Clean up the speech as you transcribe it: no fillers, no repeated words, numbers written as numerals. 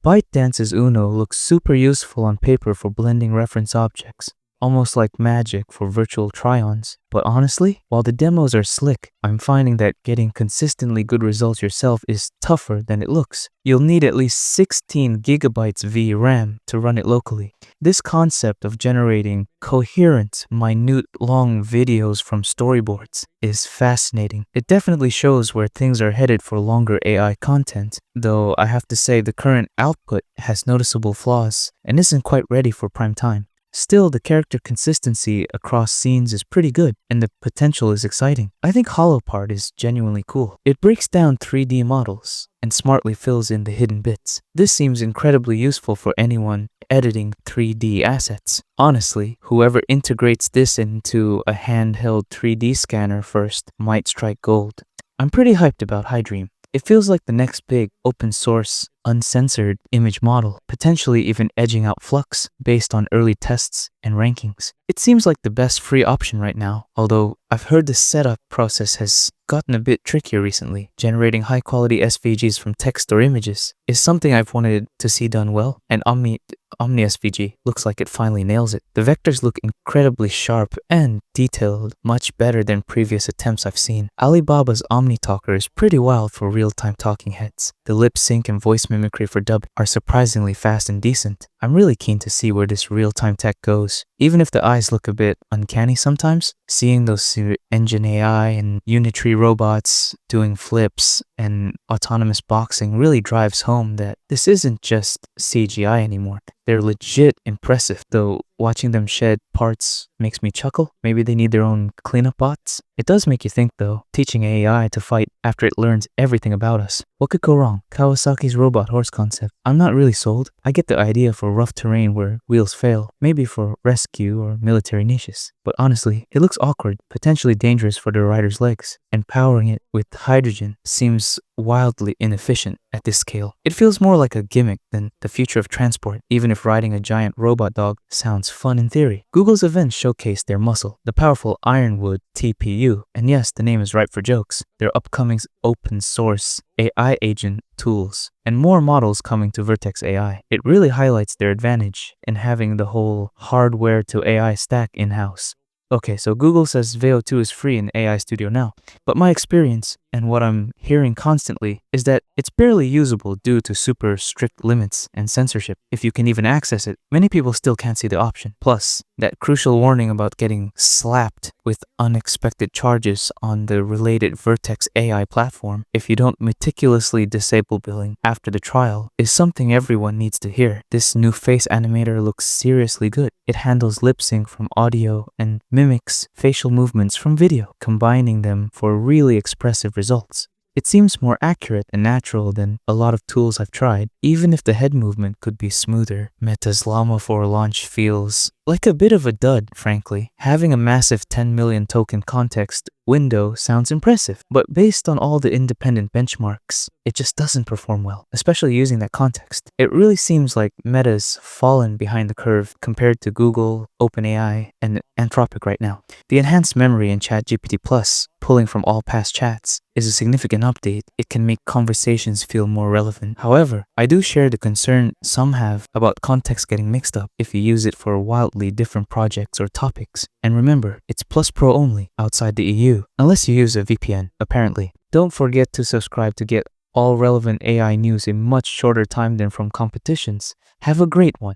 ByteDance's Uno looks super useful on paper for blending reference objects, almost like magic for virtual try-ons. But honestly, while the demos are slick, I'm finding that getting consistently good results yourself is tougher than it looks. You'll need at least 16 gigabytes VRAM to run it locally. This concept of generating coherent, minute, long videos from storyboards is fascinating. It definitely shows where things are headed for longer AI content, though I have to say the current output has noticeable flaws and isn't quite ready for prime time. Still, the character consistency across scenes is pretty good, and the potential is exciting. I think HoloPart is genuinely cool. It breaks down 3D models and smartly fills in the hidden bits. This seems incredibly useful for anyone editing 3D assets. Honestly, whoever integrates this into a handheld 3D scanner first might strike gold. I'm pretty hyped about HyDream. It feels like the next big open source, uncensored image model, potentially even edging out Flux based on early tests and rankings. It seems like the best free option right now, although I've heard the setup process has gotten a bit trickier recently. Generating high quality SVGs from text or images is something I've wanted to see done well, and Omni SVG looks like it finally nails it. The vectors look incredibly sharp and detailed, much better than previous attempts I've seen. Alibaba's OmniTalker is pretty wild for real-time talking heads. The lip sync and voice mimicry for dub are surprisingly fast and decent. I'm really keen to see where this real-time tech goes. Even if the eyes look a bit uncanny sometimes, seeing those Engine AI and Unitree robots doing flips and autonomous boxing really drives home that this isn't just CGI anymore. They're legit impressive, though watching them shed parts makes me chuckle. Maybe they need their own cleanup bots. It does make you think though, teaching AI to fight after it learns everything about us. What could go wrong? Kawasaki's robot horse concept. I'm not really sold. I get the idea for rough terrain where wheels fail, maybe for rescue or military niches. But honestly, it looks awkward, potentially dangerous for the rider's legs, and powering it with hydrogen seems wildly inefficient at this scale. It feels more like a gimmick than the future of transport, even if riding a giant robot dog sounds fun in theory. Google's events showcased their muscle, the powerful Ironwood TPU, and yes, the name is ripe for jokes. Their upcoming open source AI agent tools, and more models coming to Vertex AI. It really highlights their advantage in having the whole hardware to AI stack in-house. Okay, so Google says Veo 2 is free in AI Studio now, but my experience and what I'm hearing constantly is that it's barely usable due to super strict limits and censorship. If you can even access it, many people still can't see the option. Plus, that crucial warning about getting slapped with unexpected charges on the related Vertex AI platform if you don't meticulously disable billing after the trial is something everyone needs to hear. This new face animator looks seriously good. It handles lip sync from audio and mimics facial movements from video, combining them for really expressive results. It seems more accurate and natural than a lot of tools I've tried, even if the head movement could be smoother. Meta's Llama 4 launch feels like a bit of a dud, frankly. Having a massive 10 million token context window sounds impressive, but based on all the independent benchmarks, it just doesn't perform well, especially using that context. It really seems like Meta's fallen behind the curve compared to Google, OpenAI, and Anthropic right now. The enhanced memory in ChatGPT Plus, pulling from all past chats, is a significant update. It can make conversations feel more relevant. However, I do share the concern some have about context getting mixed up if you use it for wildly different projects or topics. And remember, it's Plus Pro only outside the EU, unless you use a VPN, apparently. Don't forget to subscribe to get all relevant AI news in much shorter time than from competitions. Have a great one.